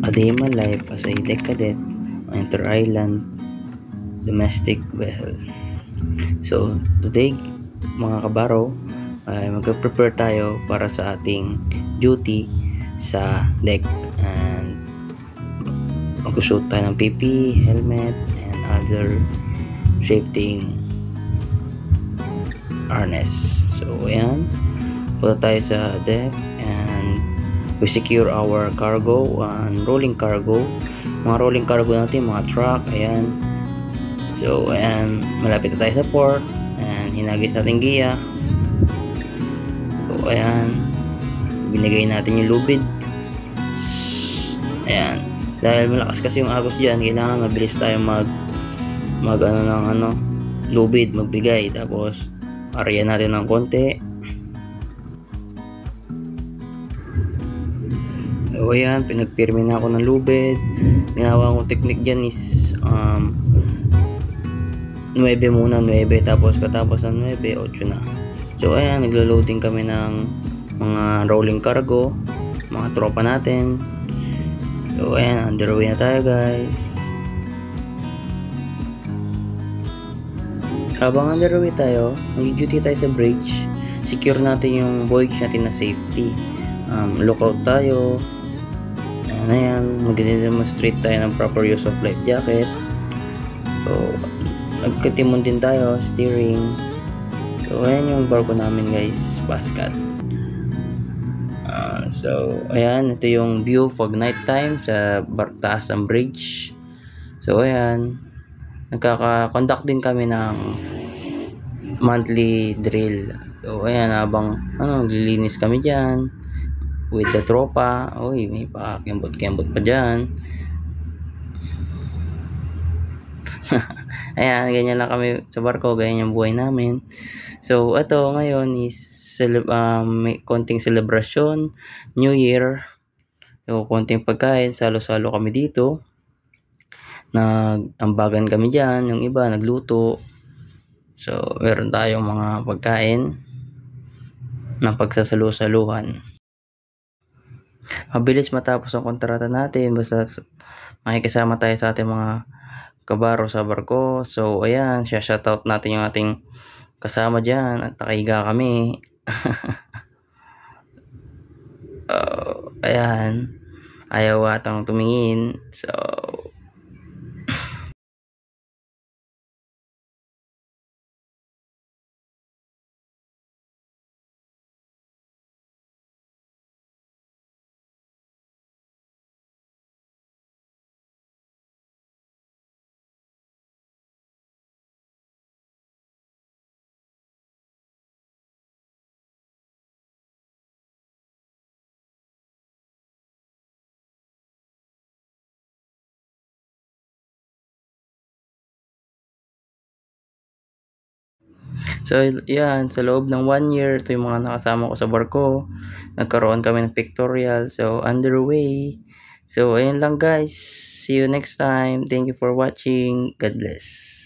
academia life as a deck cadet on inter-island domestic vessel. So today mga kabaro, ay mag-prepare tayo para sa ating duty sa deck, and mag-shoot tayo ng PP, helmet, and other safety harness. So ayan, punta tayo sa deck and we secure our cargo and rolling cargo. Mga rolling cargo natin, mga truck, ayan. So ayan, malapit na tayo sa port and hinagis natin giya. So ayan, binigay natin yung lubid. Ayan, dahil malakas kasi yung agos dyan, kailangan mabilis tayo mag lubid, magbigay. Tapos area natin ng konti. So ayan, pinagpirmi na ako ng lubid. Ginawa kong technique dyan is 9 muna, 9, tapos katapos ng 9, 8 na. So ayan, naglo-loading kami ng mga rolling cargo, mga tropa natin. So ayan, underway na tayo guys. Habang underway tayo, mag-duty tayo sa bridge. Secure natin yung voyage natin na safety. Lookout tayo. Ayan, mag-demonstrate tayo ng proper use of life jacket. So nagkatimon din tayo, steering. So ayan yung barko namin guys, Pascat. So ayan, ito yung view pag night time sa taas ng bridge. So ayan, nagkaka-conduct din kami ng monthly drill. So ayan, habang lilinis kami dyan with the tropa. Uy, may pakakembot-kembot pa dyan. Ayan, ganyan lang kami sa barko, ganyan yung buhay namin. So ito ngayon is may konting celebration, New Year. So konting pagkain, salo-salo kami dito. Nag-ambagan kami dyan, yung iba nagluto. So meron tayong mga pagkain ng pagsasalu-saluhan. Mabilis matapos ang kontrata natin basta makikisama tayo sa ating mga kabaro sa barko. So ayan, shoutout natin yung ating kasama dyan at nakahiga kami. Ayan, ayaw atang tumingin. So yan, sa loob ng 1 year, ito yung mga nakasama ko sa barko. Nagkaroon kami ng pictorial. So underway. So ayun lang guys, see you next time. Thank you for watching. God bless.